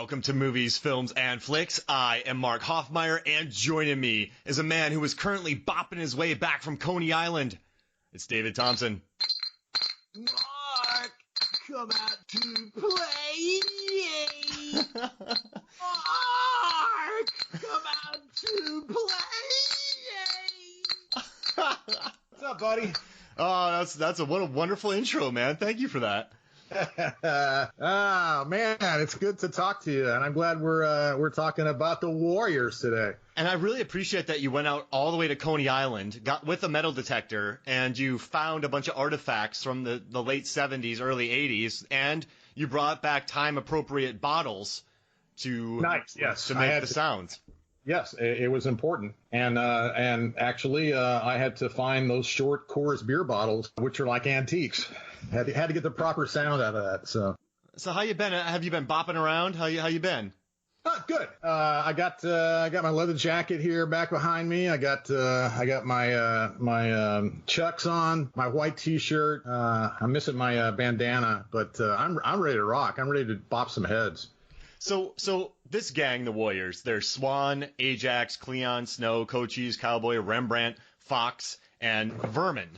Welcome to Movies, Films, and Flicks. I am Mark Hoffmeyer, and joining me is a man who is currently bopping his way back from Coney Island. It's David Thompson. Mark, come out to play. Mark, come out to play. What's up, buddy? Oh, what a wonderful intro, man. Thank you for that. Oh man, it's good to talk to you, and I'm glad we're talking about the Warriors today. And I really appreciate that you went out all the way to Coney Island, got with a metal detector, and you found a bunch of artifacts from the late 70s, early 80s, and you brought back time-appropriate bottles to make the sounds. Yes, it was important, and actually, I had to find those short Coors beer bottles, which are like antiques. Had to get the proper sound out of that. So how you been? Have you been bopping around? How you been? Good. I got my leather jacket here back behind me. I got my Chucks on, my white T-shirt. I'm missing my bandana, but I'm ready to rock. I'm ready to bop some heads. So this gang, the Warriors, they're Swan, Ajax, Cleon, Snow, Cochise, Cowboy, Rembrandt, Fox, and Vermin.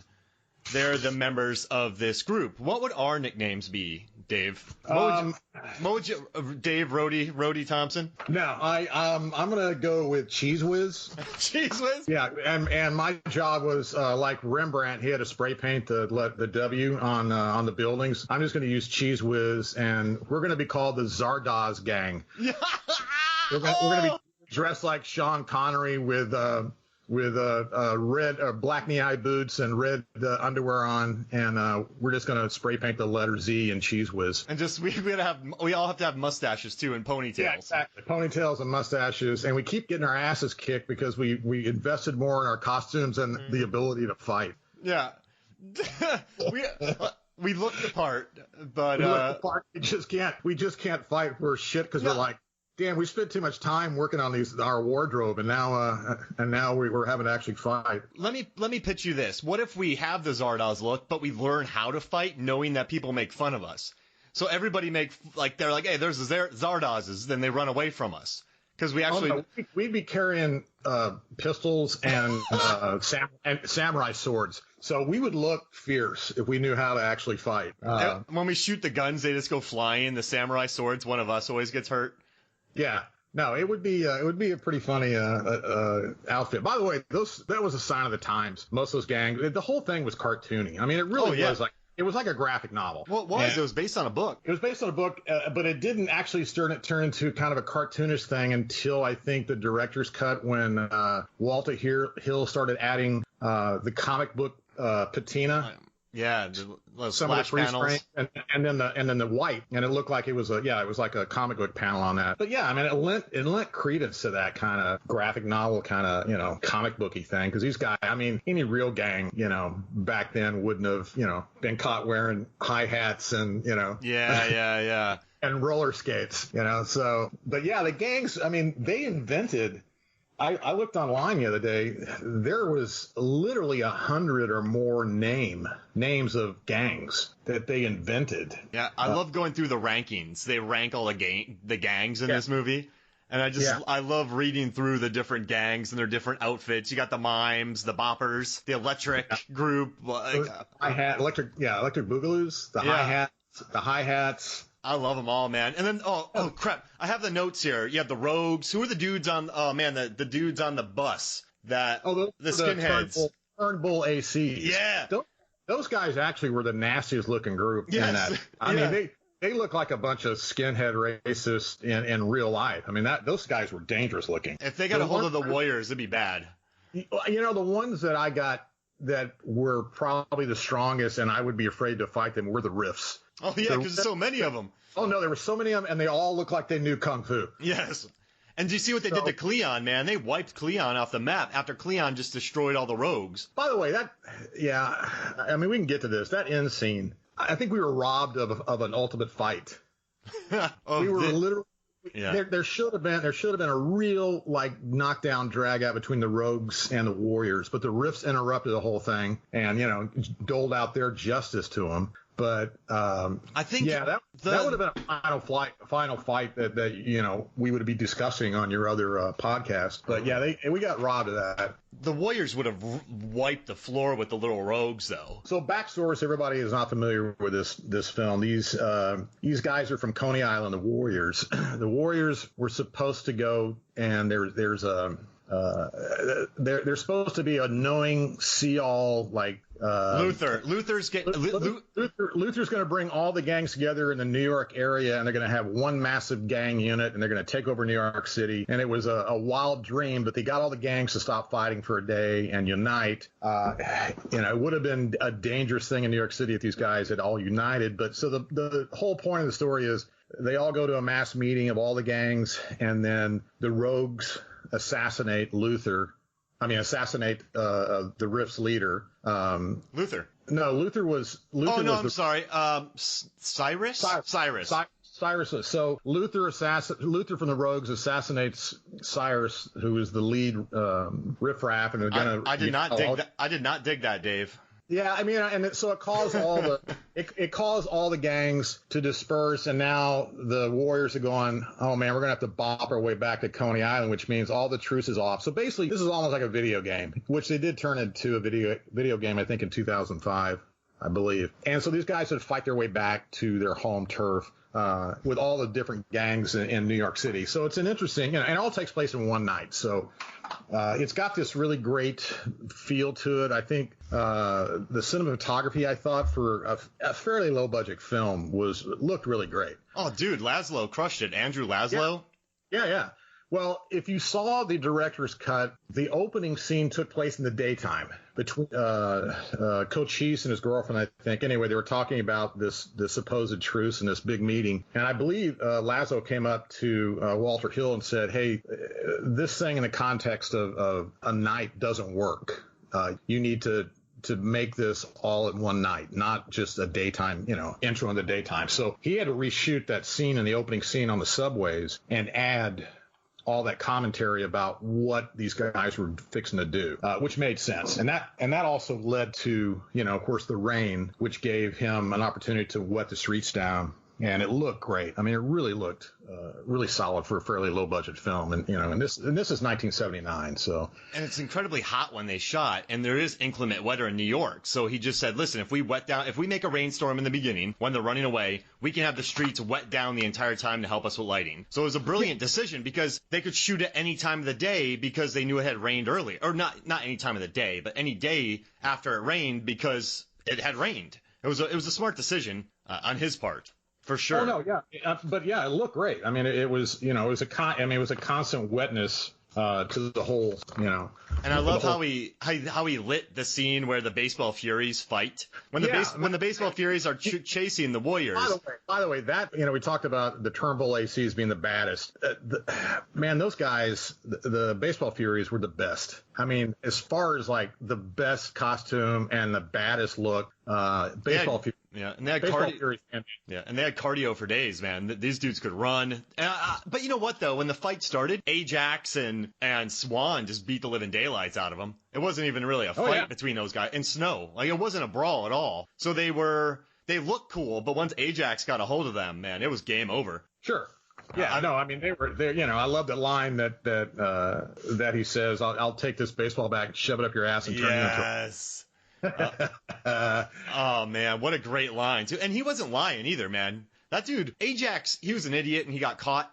They're the members of this group. What would our nicknames be, Dave? What would you Dave Rhodey Thompson? No, I'm gonna go with Cheese Whiz. Cheese Whiz? Yeah, and my job was like Rembrandt. He had to spray paint the W on the buildings. I'm just gonna use Cheese Whiz, and we're gonna be called the Zardoz Gang. We're gonna be dressed like Sean Connery with red black knee-high boots and red underwear on, and we're just gonna spray paint the letter Z and Cheese Whiz. And just we all have to have mustaches too and ponytails. Yeah, exactly. Ponytails and mustaches, and we keep getting our asses kicked because we invested more in our costumes and the ability to fight. Yeah, we look the part, but we just can't fight for shit because we're like, damn, we spent too much time working on our wardrobe, and now we're having to actually fight. Let me pitch you this. What if we have the Zardoz look, but we learn how to fight, knowing that people make fun of us? So everybody they're like, hey, there's the Zardozes, then they run away from us because we actually we'd be carrying pistols and samurai swords, so we would look fierce if we knew how to actually fight. When we shoot the guns, they just go flying. The samurai swords, one of us always gets hurt. Yeah, no, it would be a pretty funny outfit. By the way, that was a sign of the times. Most of those gangs, the whole thing was cartoony. I mean, it really was like a graphic novel. Well, it was. It was based on a book. It was based on a book, but it didn't actually turn into kind of a cartoonish thing until I think the director's cut, when Walter Hill started adding the comic book patina. Yeah, some of the freeze frame, and then the white, and it looked like it was like a comic book panel on that. But yeah, I mean, it lent credence to that kind of graphic novel kind of comic booky thing, because these guys, I mean, any real gang back then wouldn't have been caught wearing high hats and yeah and roller skates, so. But yeah, the gangs, I mean, they invented. I looked online the other day. There was literally 100 or more names of gangs that they invented. Yeah, I love going through the rankings. They rank all the gangs in this movie, and I love reading through the different gangs and their different outfits. You got the mimes, the boppers, the electric group, electric boogaloos, the hi hats. I love them all, man. And then, oh crap! I have the notes here. You have the rogues. Who are the dudes on? Oh man, the dudes on the bus. The skinheads. Turnbull ACs. Yeah. Those guys actually were the nastiest looking group in that. I mean, they look like a bunch of skinhead racists in real life. I mean, those guys were dangerous looking. If they got a hold of the Warriors, it'd be bad. The ones that I got that were probably the strongest, and I would be afraid to fight them, were the Riffs. Oh, yeah, because there's so many of them. Oh, no, there were so many of them, and they all looked like they knew Kung Fu. Yes. And do you see what they did to Cleon, man? They wiped Cleon off the map after Cleon just destroyed all the rogues. By the way, I mean, we can get to this. That end scene, I think we were robbed of an ultimate fight. We were literally... Yeah. There should have been a real knockdown drag out between the rogues and the Warriors, but the Riffs interrupted the whole thing and doled out their justice to them. But I think that would have been a final fight that we would be discussing on your other podcast. But yeah, we got robbed of that. The Warriors would have wiped the floor with the little rogues, though. So backstory, so everybody is not familiar with this film. These guys are from Coney Island, the Warriors. The Warriors were supposed to go, and there's they're supposed to be a knowing see-all, like Luther's going to bring all the gangs together in the New York area, and they're going to have one massive gang unit, and they're going to take over New York City. And it was a wild dream, but they got all the gangs to stop fighting for a day and unite. It would have been a dangerous thing in New York City if these guys had all united. But so the whole point of the story is they all go to a mass meeting of all the gangs, and then the rogues assassinate the Rift's leader. Luther. No, Luther was. I'm sorry. Cyrus. Cyrus. So Luther from the Rogues assassinates Cyrus, who is the lead riffraff, and I did not dig that, Dave. Yeah, I mean, and so it caused all the gangs to disperse, and now the Warriors are going, oh man, we're gonna have to bop our way back to Coney Island, which means all the truce is off. So basically, this is almost like a video game, which they did turn into a video game, I think, in 2005, I believe. And so these guys would fight their way back to their home turf. With all the different gangs in New York City. So it's an interesting, and it all takes place in one night. So it's got this really great feel to it. I think the cinematography, I thought, for a fairly low budget film looked really great. Oh, dude, Laszlo crushed it. Andrew Laszlo? Yeah. Well, if you saw the director's cut, the opening scene took place in the daytime between Coach Heese and his girlfriend, I think. Anyway, they were talking about this supposed truce and this big meeting. And I believe Laszlo came up to Walter Hill and said, hey, this thing in the context of a night doesn't work. You need to make this all in one night, not just a daytime, intro in the daytime. So he had to reshoot that scene in the opening scene on the subways and add all that commentary about what these guys were fixing to do, which made sense. And that also led to, of course, the rain, which gave him an opportunity to wet the streets down. And it looked great. I mean, it really looked really solid for a fairly low budget film. And this is 1979. So, and it's incredibly hot when they shot, and there is inclement weather in New York. So he just said, listen, if we make a rainstorm in the beginning when they're running away, we can have the streets wet down the entire time to help us with lighting. So it was a brilliant decision because they could shoot at any time of the day because they knew it had rained early, or not any time of the day, but any day after it rained because it had rained. It was a smart decision on his part. For sure. Oh no, yeah, but yeah, it looked great. I mean, it was a constant wetness to the whole, And I love how he lit the scene where the baseball furies fight when the baseball furies are chasing the Warriors. By the way, that we talked about the Turnbull ACs being the baddest. Man, those guys, the baseball furies were the best. I mean, as far as like the best costume and the baddest look, baseball furies. Yeah, and they had cardio. Yeah, and they had cardio for days, man. These dudes could run. But you know what, though? When the fight started, Ajax and Swan just beat the living daylights out of them. It wasn't even really a fight between those guys. And Snow, like it wasn't a brawl at all. So they looked cool, but once Ajax got a hold of them, man, it was game over. Sure. Yeah, no, I mean they were there. I love that line that he says, "I'll take this baseball bat, shove it up your ass, and turn you into." Yes. Oh man, what a great line too. And he wasn't lying either, man. That dude, Ajax, he was an idiot and he got caught.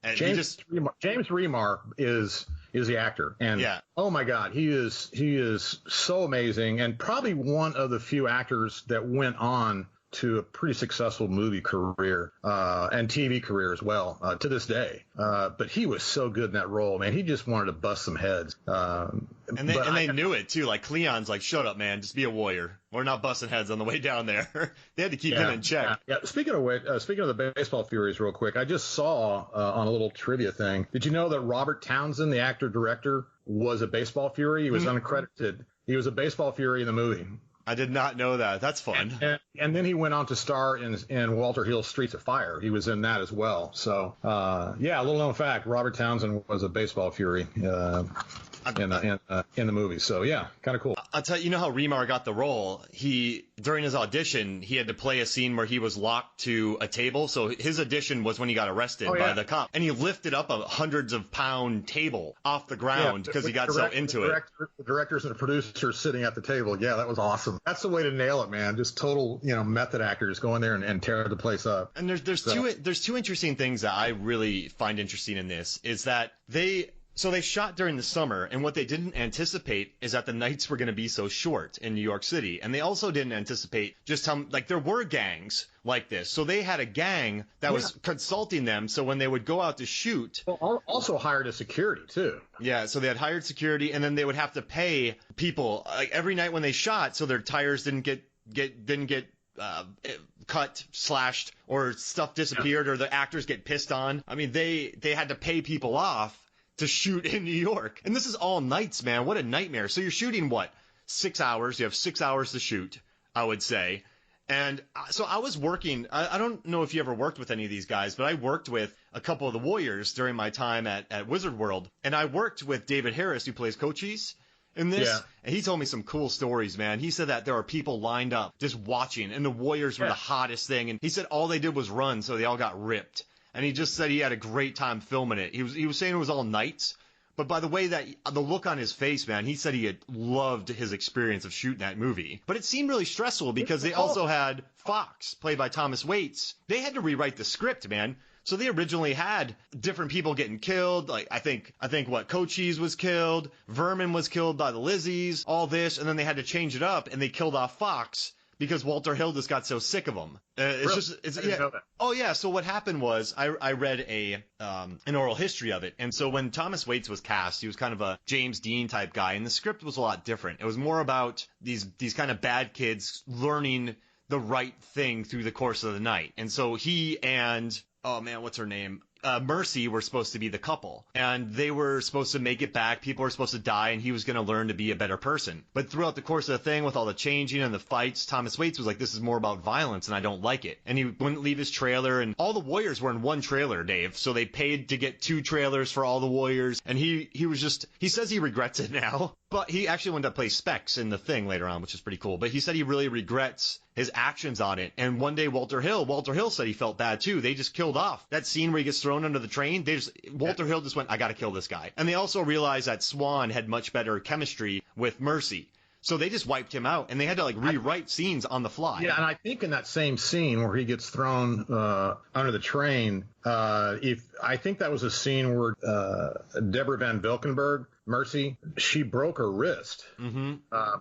And James Remar is the actor, and oh my God, he is so amazing, and probably one of the few actors that went on to a pretty successful movie career and TV career as well to this day. But he was so good in that role, man. He just wanted to bust some heads. And they knew it too. Like Cleon's like, shut up, man. Just be a warrior. We're not busting heads on the way down there. They had to keep him in check. Yeah. Speaking of the baseball furies, real quick, I just saw on a little trivia thing. Did you know that Robert Townsend, the actor director, was a baseball fury? He was uncredited. He was a baseball fury in the movie. I did not know that. That's fun. And then he went on to star in Walter Hill's Streets of Fire. He was in that as well. So, a little known fact, Robert Townsend was a baseball fury in the movie. So, yeah, kind of cool. I'll tell you, you know how Remar got the role? During his audition, he had to play a scene where he was locked to a table. So his audition was when he got arrested by the cop. And he lifted up a hundreds of pound table off the ground because he got so into it. The directors and the producers sitting at the table. Yeah, that was awesome. That's the way to nail it, man. Just total, method actors go in there and tear the place up. And there's two interesting things that I really find interesting in this is that they shot during the summer, and what they didn't anticipate is that the nights were going to be so short in New York City. And they also didn't anticipate just how, there were gangs like this. So they had a gang that was consulting them. So when they would go out to shoot. Well, also hired a security, too. Yeah, so they had hired security, and then they would have to pay people every night when they shot so their tires didn't get cut, slashed, or stuff disappeared, or the actors get pissed on. I mean, they had to pay people off to shoot in New York. And this is all nights, man. What a nightmare. So you're shooting, 6 hours? You have 6 hours to shoot, I would say. And so I was working. I don't know if you ever worked with any of these guys, but I worked with a couple of the Warriors during my time at Wizard World. And I worked with David Harris, who plays Cochise in this. Yeah. And he told me some cool stories, man. He said that there are people lined up just watching, and the Warriors were the hottest thing. And he said all they did was run, so they all got ripped. And he just said he had a great time filming it. He was saying it was all nights, but by the way that the look on his face, man, he said he had loved his experience of shooting that movie. But it seemed really stressful because they also had Fox, played by Thomas Waits. They had to rewrite the script, man. So they originally had different people getting killed. Like I think Cochise was killed, Vermin was killed by the Lizzies, all this, and then they had to change it up and they killed off Fox because Walter Hill just got so sick of him. Oh yeah. So what happened was I read an oral history of it, and so when Thomas Waits was cast, he was kind of a James Dean type guy, and the script was a lot different. It was more about these kind of bad kids learning the right thing through the course of the night, and so he and what's her name? Mercy were supposed to be the couple, and they were supposed to make it back. People were supposed to die, and he was going to learn to be a better person. But throughout the course of the thing, with all the changing and the fights, Thomas Waits was like, this is more about violence, and I don't like it. And he wouldn't leave his trailer, and all the Warriors were in one trailer, Dave. So they paid to get 2 trailers for all the Warriors, and he says he regrets it now. But he actually went to play Specs in the thing later on, which is pretty cool. But he said he really regrets his actions on it. And one day Walter Hill said he felt bad too. They just killed off that scene where he gets thrown under the train. Walter Hill just went, I got to kill this guy. And they also realized that Swan had much better chemistry with Mercy. So they just wiped him out, and they had to rewrite scenes on the fly. Yeah, and I think in that same scene where he gets thrown under the train, I think that was a scene where Deborah Van Valkenburgh, Mercy, she broke her wrist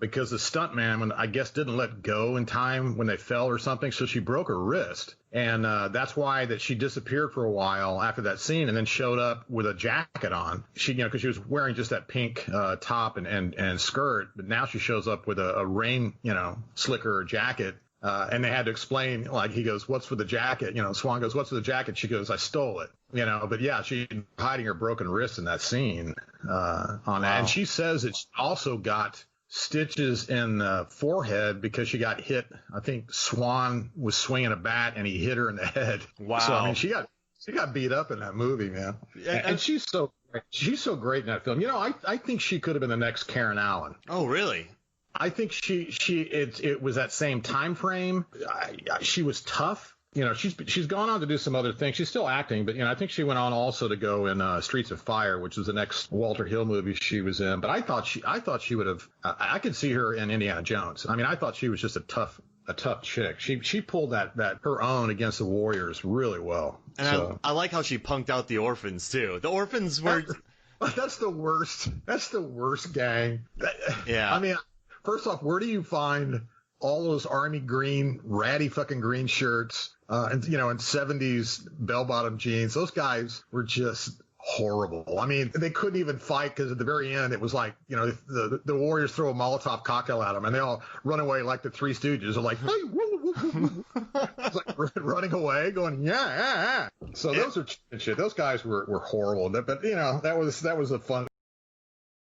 because the stuntman, I guess, didn't let go in time when they fell or something, so she broke her wrist. And that's why that she disappeared for a while after that scene, and then showed up with a jacket on. She, because she was wearing just that pink top and skirt, but now she shows up with a rain, slicker jacket. And they had to explain, he goes, what's with the jacket? Swan goes, what's with the jacket? She goes, I stole it. But yeah, she's hiding her broken wrist in that scene on that. And she says that she also got stitches in the forehead because she got hit. I think Swan was swinging a bat and he hit her in the head. Wow. So, I mean, she got beat up in that movie, man. And she's so great in that film. I think she could have been the next Karen Allen. Oh, really? I think it was that same time frame. She was tough. She's gone on to do some other things. She's still acting, but I think she went on also to go in Streets of Fire, which was the next Walter Hill movie she was in. But I thought she would have. I could see her in Indiana Jones. I mean, I thought she was just a tough chick. She pulled that her own against the Warriors really well. And I like how she punked out the orphans too. The orphans were. That's the worst. That's the worst gang. Yeah. I mean, first off, where do you find all those army green, ratty fucking green shirts, and 70s bell-bottom jeans? Those guys were just horrible. I mean, they couldn't even fight because at the very end it was like, the Warriors throw a Molotov cocktail at them and they all run away like the Three Stooges. They're like, hey, woo, woo, woo, woo. It's like running away, going, yeah. So those are shit. Those guys were horrible. But that was a fun.